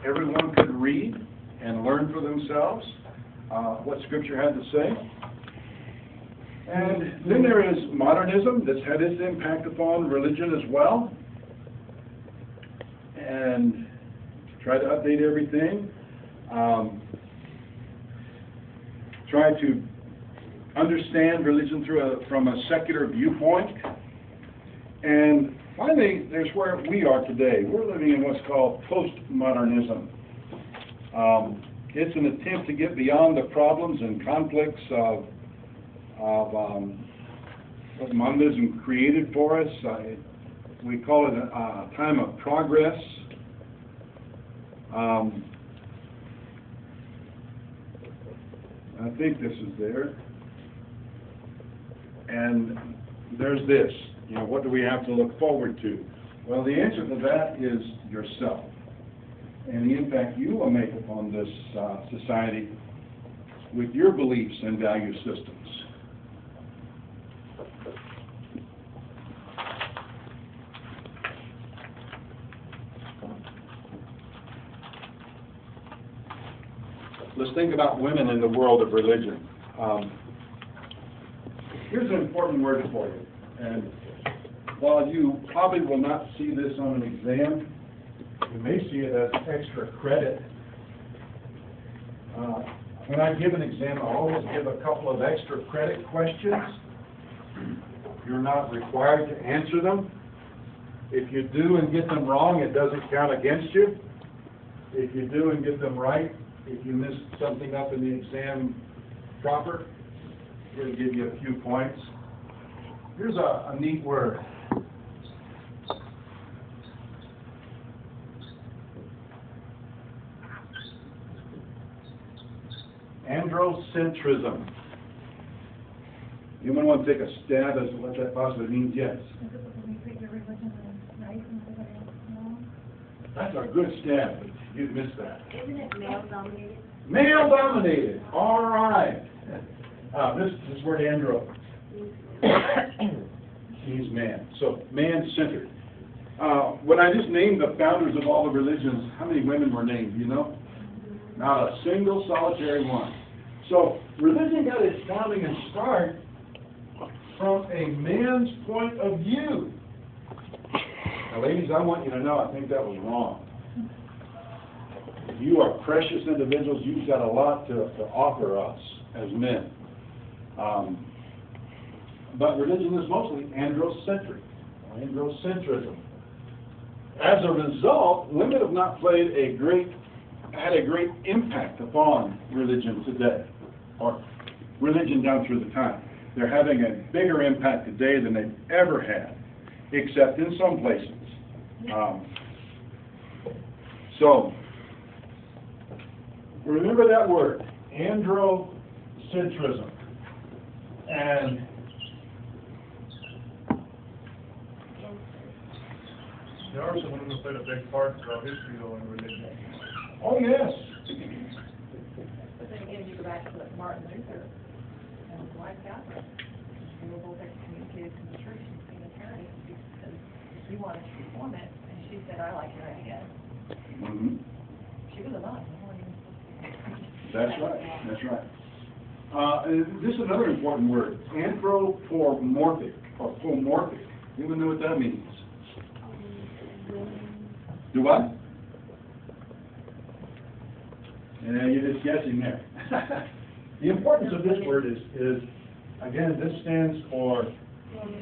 everyone could read and learn for themselves what Scripture had to say. And then there is modernism that's had its impact upon religion as well. And try to update everything. Try to understand religion from a secular viewpoint. And finally, there's where we are today. We're living in what's called postmodernism. It's an attempt to get beyond the problems and conflicts of what modernism created for us. We call it a time of progress. I think this is there. And there's this. You know, what do we have to look forward to? Well, the answer to that is yourself and the impact you will make upon this society with your beliefs and value systems. Let's think about women in the world of religion. Here's an important word for you. And while you probably will not see this on an exam, you may see it as extra credit. When I give an exam, I always give a couple of extra credit questions. You're not required to answer them. If you do and get them wrong, it doesn't count against you. If you do and get them right, if you mess something up in the exam proper, it'll give you a few points. Here's a neat word. Androcentrism. Anyone want to take a stab as to what that possibly means? Yes. That's a good stab, but you missed that. Isn't it male-dominated? Male-dominated. All right. This word andro means man. So man-centered. When I just named the founders of all the religions, how many women were named? You know? Not a single solitary one. So religion got its founding and start from a man's point of view. Now, ladies, I want you to know I think that was wrong. You are precious individuals. You've got a lot to offer us as men. But religion is mostly androcentric, androcentrism. As a result, women have not had a great impact upon religion today, or religion down through the time. They're having a bigger impact today than they've ever had, except in some places. So, remember that word, androcentrism. And There are some women who played a big part throughout history, though, in religion. oh yes, But then again, you go back to Martin Luther and his wife Catherine. They were both excommunicated from the church in Trinitarian because he wanted to reform it, and she said, "I like your idea." mm-hmm. She was a nun. That's right, that's right. This is another important word, anthropomorphic, or pomorphic. Anyone know what that means? Do what? Yeah, you're just guessing there. The importance of this word is, again, this stands for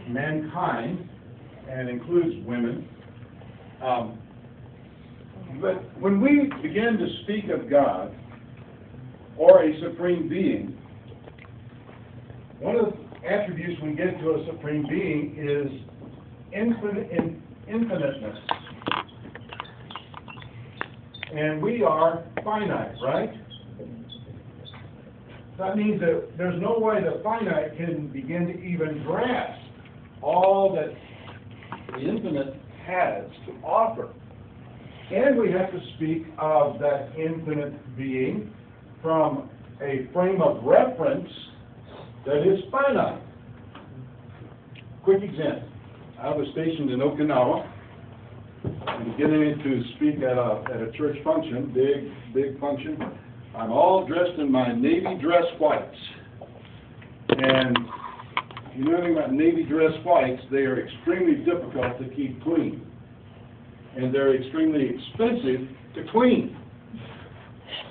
mankind and includes women. But when we begin to speak of God or a supreme being, one of the attributes we get to a supreme being is infiniteness. And we are finite, right? That means that there's no way the finite can begin to even grasp all that the infinite has to offer. And we have to speak of that infinite being from a frame of reference that is finite. Quick example. I was stationed in Okinawa, I'm getting in to speak at a church function, big function. I'm all dressed in my navy dress whites. And if you know anything about navy dress whites, they are extremely difficult to keep clean. And they're extremely expensive to clean.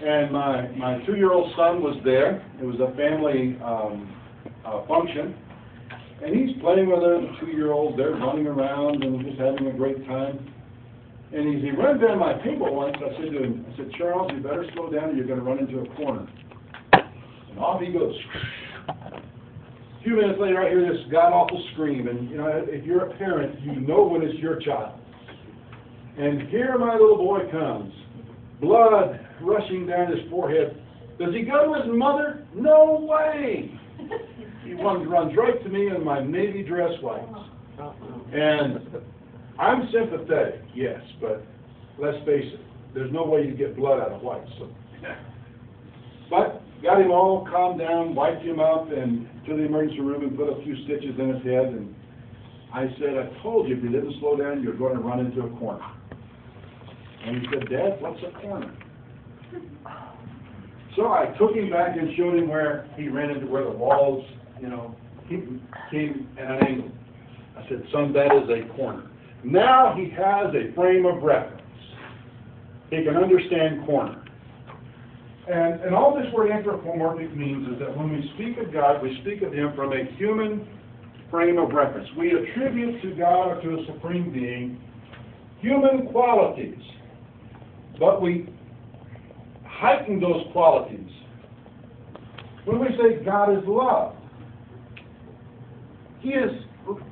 And my 2-year-old son was there. It was a family function. And he's playing with the 2-year-olds. They're running around and just having a great time. And as he runs down my table once, I said to him, Charles, you better slow down or you're going to run into a corner. And off he goes. A few minutes later, I hear this god-awful scream. And, you know, if you're a parent, you know when it's your child. And here my little boy comes, blood rushing down his forehead. Does he go to his mother? No way! He runs right to me in my navy dress whites. And I'm sympathetic, yes, but let's face it, there's no way you get blood out of whites. So. But got him all calmed down, wiped him up, and to the emergency room and put a few stitches in his head. And I said, I told you if you didn't slow down, you're going to run into a corner. And he said, Dad, what's a corner? So I took him back and showed him where he ran into where the walls, you know, came at an angle. I said, son, that is a corner. Now he has a frame of reference. He can understand corner. And all this word anthropomorphic means is that when we speak of God, we speak of Him from a human frame of reference. We attribute to God or to a supreme being human qualities, but we heighten those qualities. When we say God is love, He is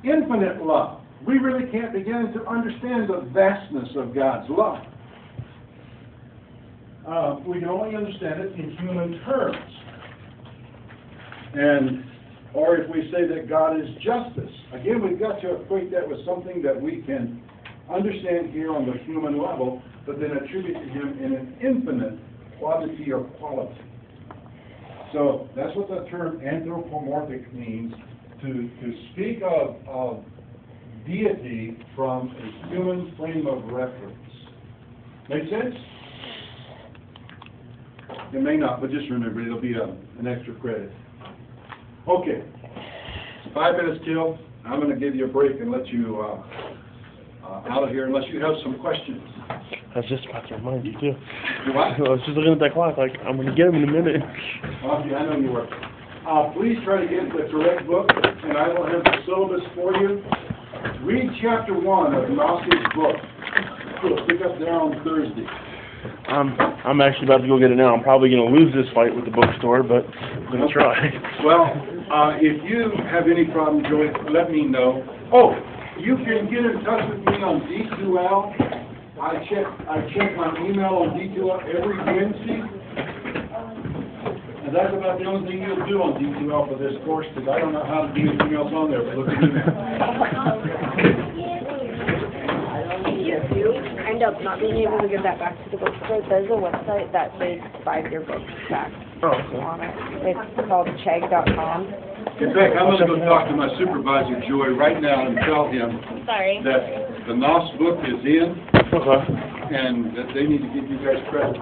infinite love. We really can't begin to understand the vastness of God's love. We can only understand it in human terms. Or if we say that God is justice, again, we've got to equate that with something that we can understand here on the human level, but then attribute to Him in an infinite quantity or quality. So that's what the term anthropomorphic means, to speak of deity from a human frame of reference. Make sense? It may not, but just remember, it'll be an extra credit. Okay, 5 minutes till. I'm going to give you a break and let you out of here unless you have some questions. I was just about to remind you, too. You what? I was just looking at that clock, like, I'm going to get him in a minute. Okay, I know you were. Please try to get the correct book, and I will have the syllabus for you. Read chapter 1 of Nos's book. We'll pick up there on Thursday. I'm actually about to go get it now. I'm probably going to lose this fight with the bookstore, but I'm going to try. Well, if you have any problem, Joey, let me know. Oh, you can get in touch with me on D2L. I check my email on D2L every Wednesday. And that's about the only thing you'll do on D2L for this course, because I don't know how to do anything else on there but look at email. If you end up not being able to give that back to the bookstore, there's a website that makes 5-year books back on it. It's called chegg.com. In fact, I'm going to go talk to my supervisor, Joy, right now and tell him that the NOS book is in Okay. and that they need to give you guys credit.